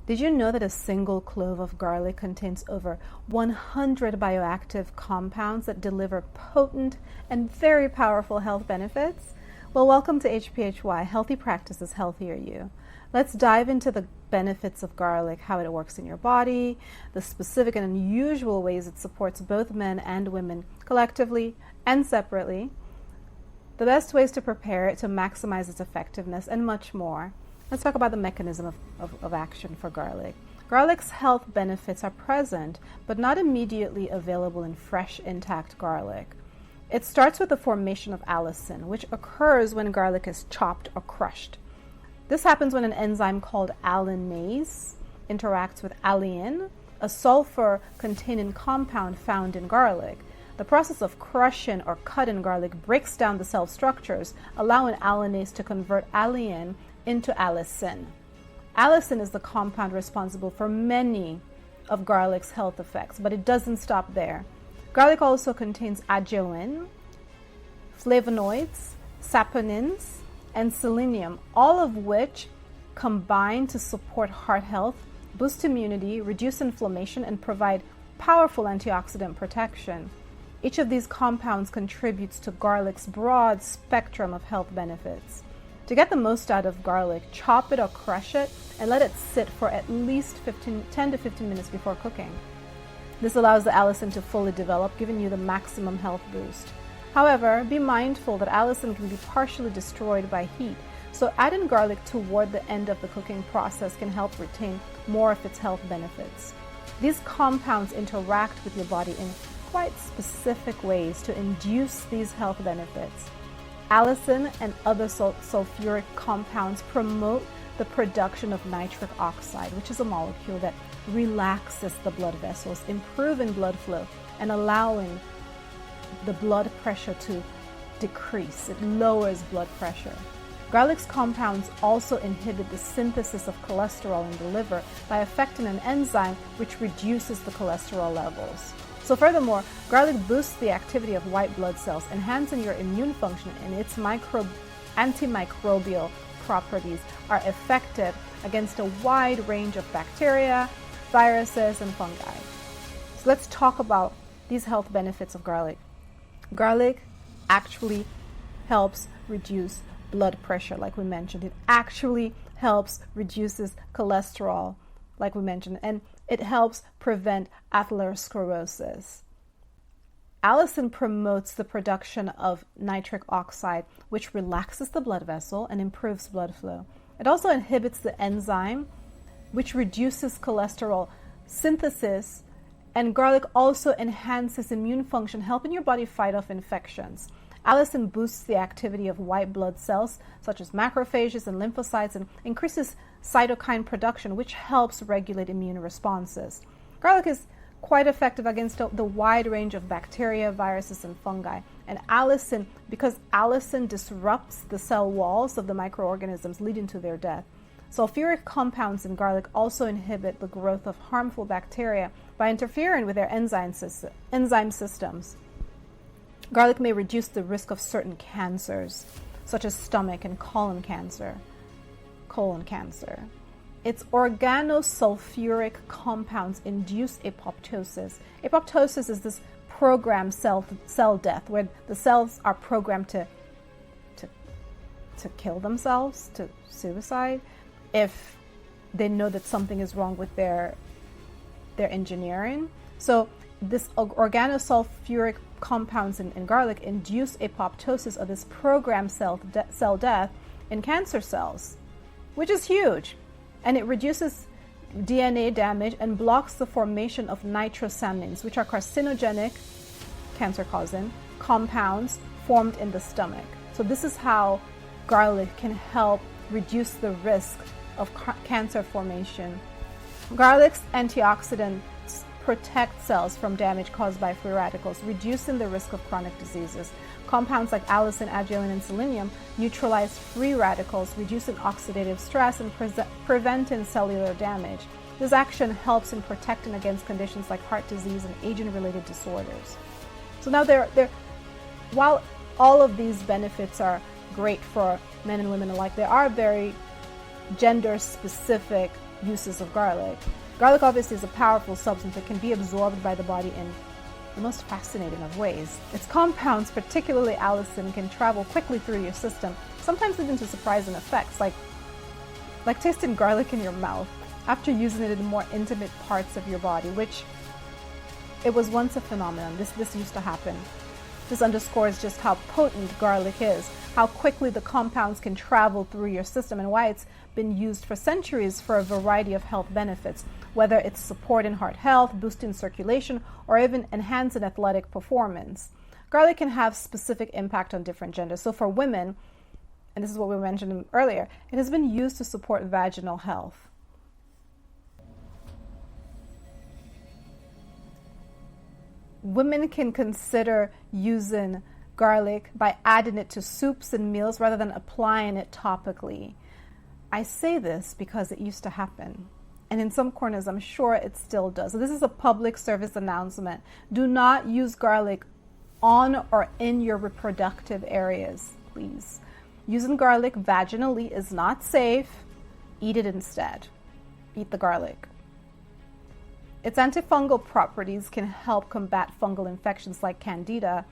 Did you know that a single clove of garlic contains over 100 bioactive compounds that deliver potent and very powerful health benefits? Well, welcome to HPHY, Healthy Practices, Healthier You. Let's dive into the benefits of garlic, how it works in your body, the specific and unusual ways it supports both men and women collectively and separately, the best ways to prepare it to maximize its effectiveness, and much more. Let's talk about the mechanism of action for garlic. Garlic's health benefits are present, but not immediately available in fresh, intact garlic. It starts with the formation of allicin, which occurs when garlic is chopped or crushed. This happens when an enzyme called allinase interacts with alliin, a sulfur-containing compound found in garlic. The process of crushing or cutting garlic breaks down the cell structures, allowing allinase to convert alliin into allicin. Allicin is the compound responsible for many of garlic's health effects, but it doesn't stop there. Garlic also contains ajoin, flavonoids, saponins, and selenium, all of which combine to support heart health, boost immunity, reduce inflammation, and provide powerful antioxidant protection. Each of these compounds contributes to garlic's broad spectrum of health benefits. To get the most out of garlic, chop it or crush it and let it sit for at least 10 to 15 minutes before cooking. This allows the allicin to fully develop, giving you the maximum health boost. However, be mindful that allicin can be partially destroyed by heat, so adding garlic toward the end of the cooking process can help retain more of its health benefits. These compounds interact with your body in quite specific ways to induce these health benefits. Allicin and other sulfuric compounds promote the production of nitric oxide, which is a molecule that relaxes the blood vessels, improving blood flow and allowing the blood pressure to decrease. It lowers blood pressure. Garlic's compounds also inhibit the synthesis of cholesterol in the liver by affecting an enzyme which reduces the cholesterol levels. So furthermore, garlic boosts the activity of white blood cells, enhancing your immune function, and its antimicrobial properties are effective against a wide range of bacteria, viruses, and fungi. So let's talk about these health benefits of garlic. Garlic actually helps reduce blood pressure, like we mentioned. It actually helps reduces cholesterol, like we mentioned, and it helps prevent atherosclerosis. Allicin promotes the production of nitric oxide, which relaxes the blood vessel and improves blood flow. It also inhibits the enzyme, which reduces cholesterol synthesis, and garlic also enhances immune function, helping your body fight off infections. Allicin boosts the activity of white blood cells, such as macrophages and lymphocytes, and increases cytokine production, which helps regulate immune responses. Garlic is quite effective against the wide range of bacteria, viruses, and fungi. And allicin, because allicin disrupts the cell walls of the microorganisms, leading to their death. Sulfuric compounds in garlic also inhibit the growth of harmful bacteria by interfering with their enzyme systems. Garlic may reduce the risk of certain cancers, such as stomach and colon cancer. Its organosulfuric compounds induce apoptosis. Apoptosis is this programmed cell death, where the cells are programmed to kill themselves, to suicide, if they know that something is wrong with their engineering. So this organosulfuric compounds in garlic induce apoptosis, of this programmed cell death in cancer cells, which is huge. And it reduces DNA damage and blocks the formation of nitrosamines, which are carcinogenic, cancer-causing compounds formed in the stomach. So this is how garlic can help reduce the risk of cancer formation. Garlic's antioxidants protect cells from damage caused by free radicals, reducing the risk of chronic diseases. Compounds like allicin, ajoin, and selenium neutralize free radicals, reducing oxidative stress and preventing cellular damage. This action helps in protecting against conditions like heart disease and aging-related disorders. So now, while all of these benefits are great for men and women alike, there are very gender-specific uses of garlic. Garlic obviously is a powerful substance that can be absorbed by the body in the most fascinating of ways. Its compounds, particularly allicin, can travel quickly through your system, sometimes leading to surprising effects, like tasting garlic in your mouth after using it in more intimate parts of your body, which it was once a phenomenon. This used to happen. This underscores just how potent garlic is, how quickly the compounds can travel through your system, and why it's been used for centuries for a variety of health benefits, whether it's supporting heart health, boosting circulation, or even enhancing athletic performance. Garlic can have specific impact on different genders. So for women, and this is what we mentioned earlier, it has been used to support vaginal health. Women can consider using garlic by adding it to soups and meals rather than applying it topically. I say this because it used to happen. And in some corners, I'm sure it still does. So this is a public service announcement. Do not use garlic on or in your reproductive areas, please. Using garlic vaginally is not safe. Eat it instead. Eat the garlic. Its antifungal properties can help combat fungal infections like candida,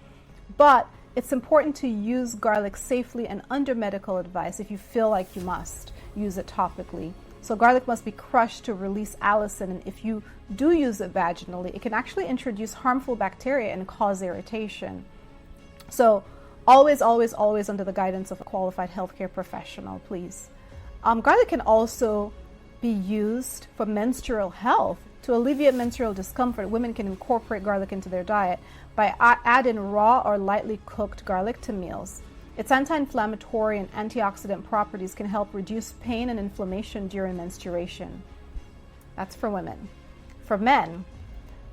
but it's important to use garlic safely and under medical advice. If you feel like you must, use it topically. So garlic must be crushed to release allicin, and if you do use it vaginally, it can actually introduce harmful bacteria and cause irritation. So always, always, always under the guidance of a qualified healthcare professional, please. Garlic can also be used for menstrual health. To alleviate menstrual discomfort, women can incorporate garlic into their diet by adding raw or lightly cooked garlic to meals. Its anti-inflammatory and antioxidant properties can help reduce pain and inflammation during menstruation. That's for women. For men,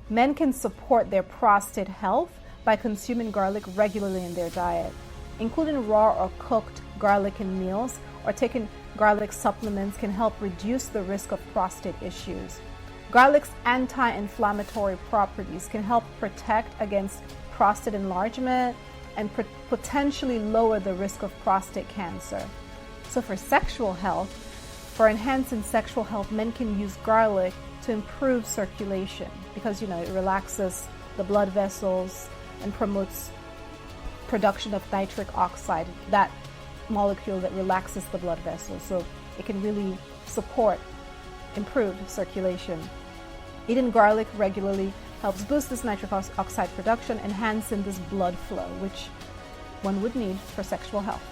men can support their prostate health by consuming garlic regularly in their diet. Including raw or cooked garlic in meals or taking garlic supplements can help reduce the risk of prostate issues. Garlic's anti-inflammatory properties can help protect against prostate enlargement and potentially lower the risk of prostate cancer. So for sexual health, for enhancing sexual health, men can use garlic to improve circulation because, it relaxes the blood vessels and promotes production of nitric oxide, that molecule that relaxes the blood vessels. So it can really support improved circulation. Eating garlic regularly helps boost this nitric oxide production, enhancing this blood flow, which one would need for sexual health.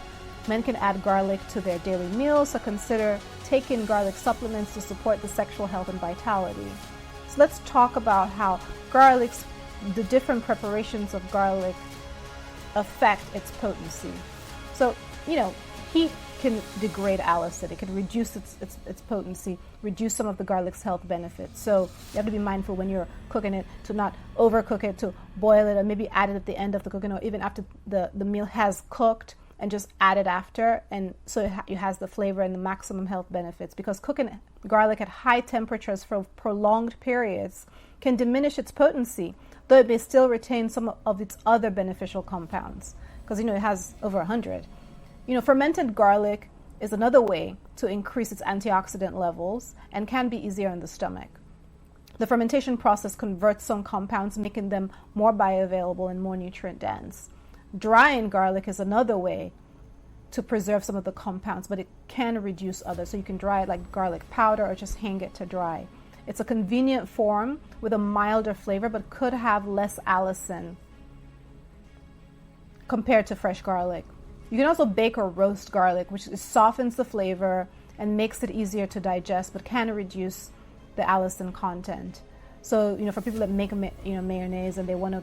Men can add garlic to their daily meals, so consider taking garlic supplements to support the sexual health and vitality. So let's talk about how the different preparations of garlic affect its potency. So, heat can degrade allicin. It can reduce its potency, reduce some of the garlic's health benefits. So you have to be mindful when you're cooking it to not overcook it, to boil it, or maybe add it at the end of the cooking, or even after the meal has cooked, and just add it after, and so it has the flavor and the maximum health benefits. Because cooking garlic at high temperatures for prolonged periods can diminish its potency, though it may still retain some of its other beneficial compounds, because it has over 100. Fermented garlic is another way to increase its antioxidant levels and can be easier in the stomach. The fermentation process converts some compounds, making them more bioavailable and more nutrient dense. Drying garlic is another way to preserve some of the compounds, but it can reduce others. So you can dry it like garlic powder or just hang it to dry. It's a convenient form with a milder flavor, but could have less allicin compared to fresh garlic. You can also bake or roast garlic, which softens the flavor and makes it easier to digest, but can reduce the allicin content. So, for people that make mayonnaise and they want to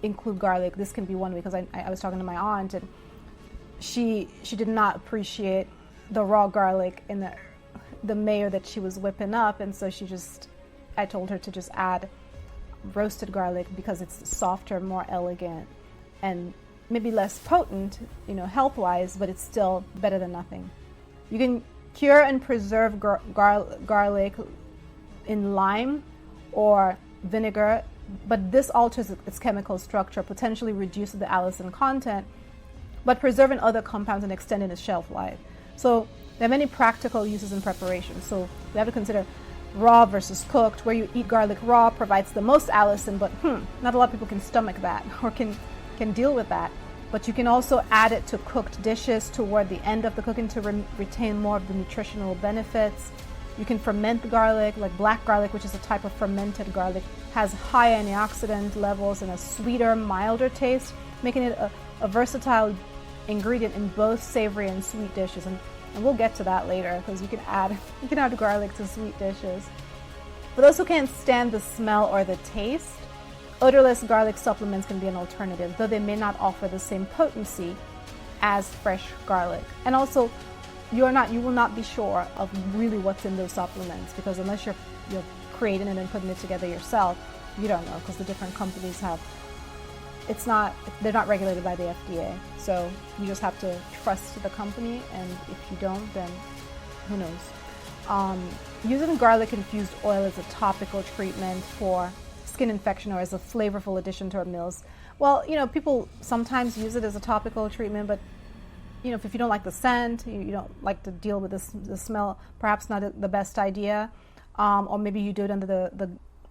include garlic, this can be one way. Because I was talking to my aunt, and she did not appreciate the raw garlic in the mayo that she was whipping up, and so I told her to just add roasted garlic because it's softer, more elegant, and maybe less potent, health-wise, but it's still better than nothing. You can cure and preserve garlic in lime or vinegar, but this alters its chemical structure, potentially reduces the allicin content, but preserving other compounds and extending its shelf life. So There are many practical uses in preparation. So we have to consider raw versus cooked. Where you eat garlic raw provides the most allicin, but not a lot of people can stomach that or can deal with that. But you can also add it to cooked dishes toward the end of the cooking to retain more of the nutritional benefits. You can ferment the garlic, like black garlic, which is a type of fermented garlic, has high antioxidant levels and a sweeter, milder taste, making it a versatile ingredient in both savory and sweet dishes. And we'll get to that later, because you can add garlic to sweet dishes. For those who can't stand the smell or the taste, odorless garlic supplements can be an alternative, though they may not offer the same potency as fresh garlic. And also, you will not be sure of really what's in those supplements, because unless you're creating it and putting it together yourself, you don't know, because the different companies they're not regulated by the FDA. So you just have to trust the company, and if you don't, then who knows. Using garlic infused oil as a topical treatment for skin infection or as a flavorful addition to our meals. Well, people sometimes use it as a topical treatment, but if you don't like the scent, you don't like to deal with the smell, perhaps not the best idea. Or maybe you do it under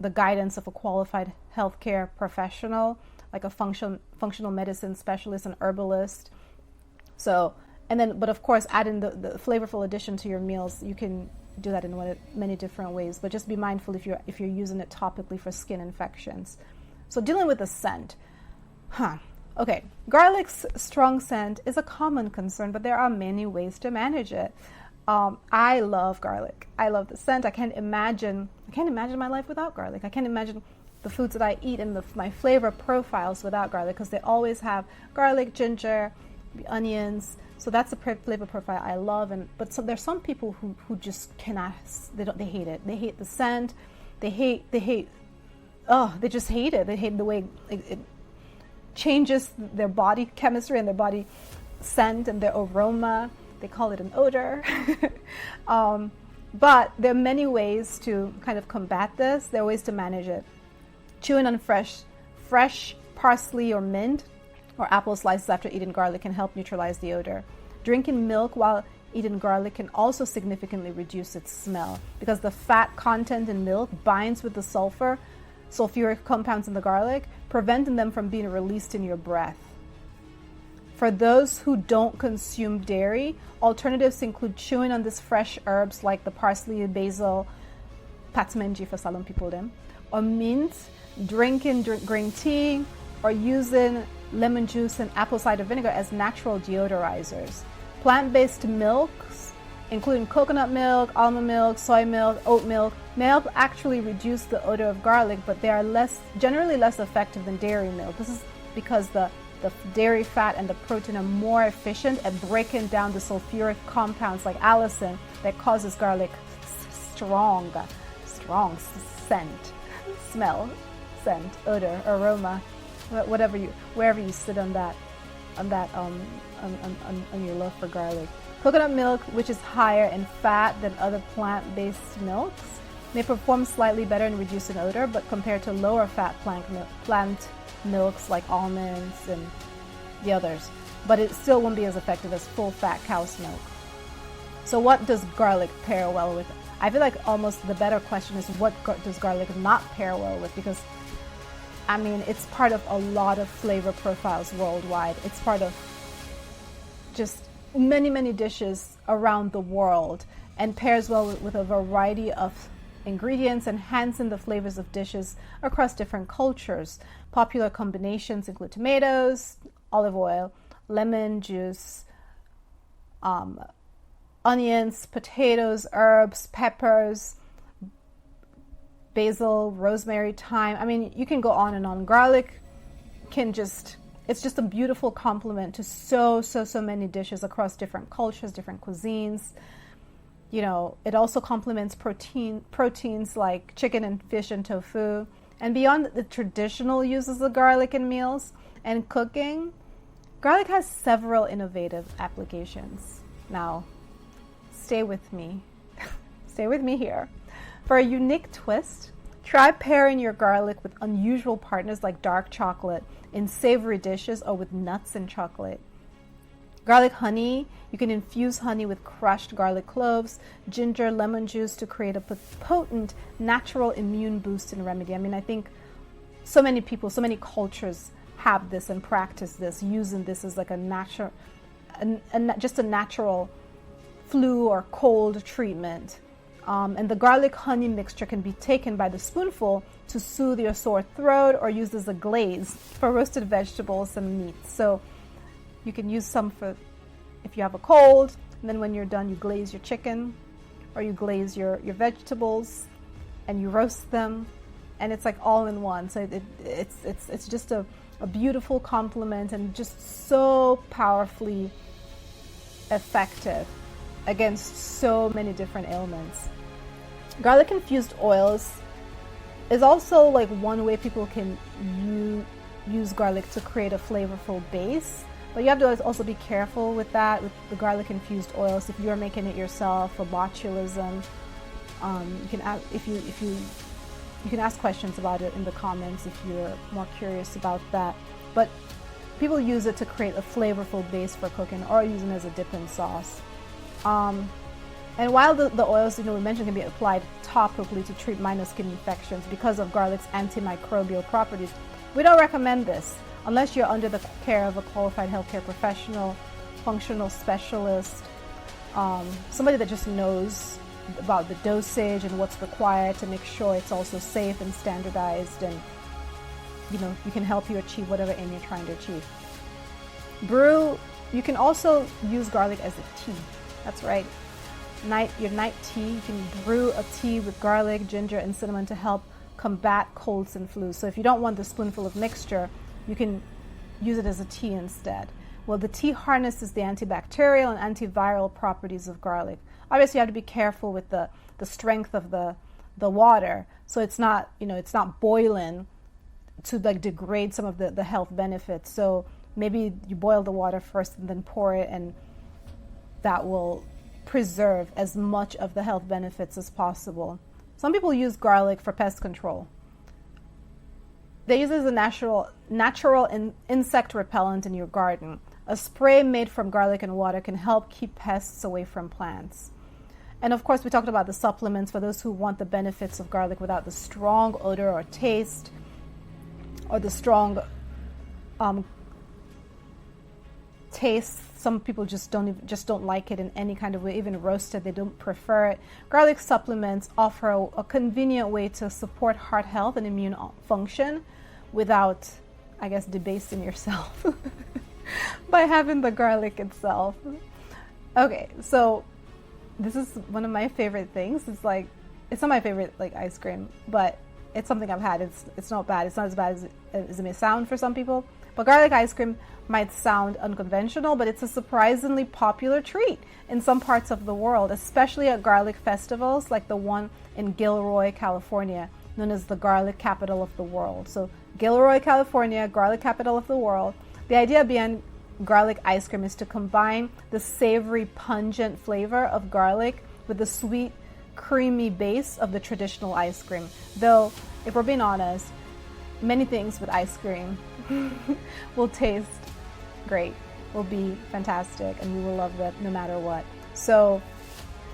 the guidance of a qualified healthcare professional, like a functional medicine specialist, an herbalist. But of course, adding the flavorful addition to your meals, you can do that in many different ways. But just be mindful if you're using it topically for skin infections. So dealing with the scent, Okay, garlic's strong scent is a common concern, but there are many ways to manage it. I love garlic. I love the scent. I can't imagine my life without garlic. I can't imagine the foods that I eat and my flavor profiles without garlic, because they always have garlic, ginger, onions. So that's the flavor profile I love. But there's some people who just cannot. They hate it. They hate the scent. They just hate it. They hate the way it changes their body chemistry and their body scent and their aroma. They call it an odor. But there are many ways to kind of combat this. There are ways to manage it. Chewing on fresh parsley or mint or apple slices after eating garlic can help neutralize the odor. Drinking milk while eating garlic can also significantly reduce its smell, because the fat content in milk binds with the sulfuric compounds in the garlic, preventing them from being released in your breath. For those who don't consume dairy, alternatives include chewing on these fresh herbs like the parsley, basil, patmenji for Salon people them, or mint, drinking green tea, or using lemon juice and apple cider vinegar as natural deodorizers. Plant-based milks, including coconut milk, almond milk, soy milk, oat milk, may help actually reduce the odor of garlic, but they are generally less effective than dairy milk. This is because the dairy fat and the protein are more efficient at breaking down the sulfuric compounds like allicin that causes garlic strong scent, smell, scent, odor, aroma, wherever you sit on your love for garlic. Coconut milk, which is higher in fat than other plant-based milks, may perform slightly better in reducing odor, but compared to lower fat plant milks like almonds and the others, but it still won't be as effective as full-fat cow's milk. So what does garlic pair well with? I feel like almost the better question is, what does garlic not pair well with? Because it's part of a lot of flavor profiles worldwide. It's part of just many dishes around the world, and pairs well with a variety of ingredients, enhancing the flavors of dishes across different cultures. Popular combinations include tomatoes, olive oil, lemon juice, onions, potatoes, herbs, peppers, basil, rosemary, thyme. You can go on and on. Garlic it's just a beautiful complement to so many dishes across different cultures, different cuisines. It also complements proteins like chicken and fish and tofu. And beyond the traditional uses of garlic in meals and cooking, garlic has several innovative applications. Now, stay with me. Stay with me here. For a unique twist, try pairing your garlic with unusual partners like dark chocolate in savory dishes or with nuts and chocolate. Garlic honey, you can infuse honey with crushed garlic cloves, ginger, lemon juice to create a potent natural immune boosting remedy. I mean, I think so many people, so many cultures have this and practice this, using this as like a natural, just a natural flu or cold treatment. And the garlic honey mixture can be taken by the spoonful to soothe your sore throat or used as a glaze for roasted vegetables and meats. So you can use some for if you have a cold, and then when you're done, you glaze your chicken or you glaze your vegetables and you roast them, and it's like all in one. So it's just a beautiful complement and just so powerfully effective against so many different ailments. Garlic infused oils is also like one way people can use garlic to create a flavorful base. But you have to also be careful with that, with the garlic infused oils. If you're making it yourself for botulism, you can ask questions about it in the comments if you're more curious about that. But people use it to create a flavorful base for cooking, or use them as a dipping sauce. And while the oils, we mentioned, can be applied topically to treat minor skin infections because of garlic's antimicrobial properties, we don't recommend this unless you're under the care of a qualified healthcare professional, functional specialist, somebody that just knows about the dosage and what's required to make sure it's also safe and standardized, and you can help you achieve whatever aim you're trying to achieve. You can also use garlic as a tea. That's right. Your night tea, you can brew a tea with garlic, ginger, and cinnamon to help combat colds and flus. So if you don't want the spoonful of mixture, you can use it as a tea instead. Well, the tea harnesses the antibacterial and antiviral properties of garlic. Obviously, you have to be careful with the strength of the water, so it's not boiling to like degrade some of the health benefits. So maybe you boil the water first and then pour it, and that will preserve as much of the health benefits as possible. Some people use garlic for pest control. They use it as a natural insect repellent in your garden. A spray made from garlic and water can help keep pests away from plants. And of course, we talked about the supplements for those who want the benefits of garlic without the strong odor or taste, or the strong taste. Some people just don't like it in any kind of way, even roasted, they don't prefer it. Garlic supplements offer a convenient way to support heart health and immune function without, I guess, debasing yourself by having the garlic itself. Okay, so this is one of my favorite things. It's not my favorite like ice cream, but it's something I've had. It's not bad. It's not as bad as it may sound for some people. But garlic ice cream might sound unconventional, but it's a surprisingly popular treat in some parts of the world, especially at garlic festivals like the one in Gilroy, California, known as the garlic capital of the world. So Gilroy, California, garlic capital of the world. The idea behind garlic ice cream is to combine the savory, pungent flavor of garlic with the sweet, creamy base of the traditional ice cream. Though, if we're being honest, many things with ice cream will taste great, will be fantastic, and we will love that no matter what. So,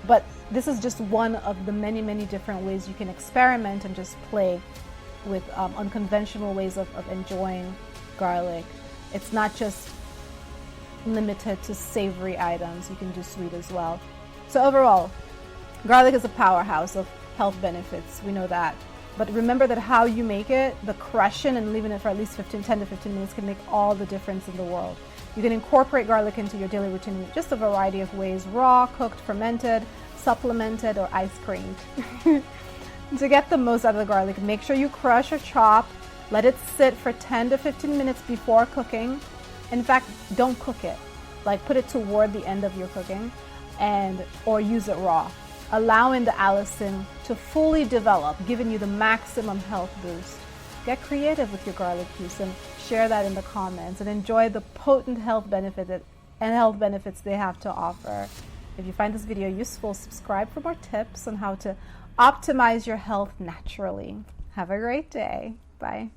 but this is just one of the many, many different ways you can experiment and just play with unconventional ways of enjoying garlic. It's not just limited to savory items. You can do sweet as well. So overall, garlic is a powerhouse of health benefits. We know that. But remember that how you make it, the crushing and leaving it for at least 10 to 15 minutes can make all the difference in the world. You can incorporate garlic into your daily routine in just a variety of ways: raw, cooked, fermented, supplemented, or ice creamed. To get the most out of the garlic, make sure you crush or chop. Let it sit for 10 to 15 minutes before cooking. In fact, don't cook it. Like, put it toward the end of your cooking, or use it raw, allowing the allicin to fully develop, giving you the maximum health boost. Get creative with your garlic use and share that in the comments, and enjoy the potent health benefits they have to offer. If you find this video useful, subscribe for more tips on how to optimize your health naturally. Have a great day. Bye.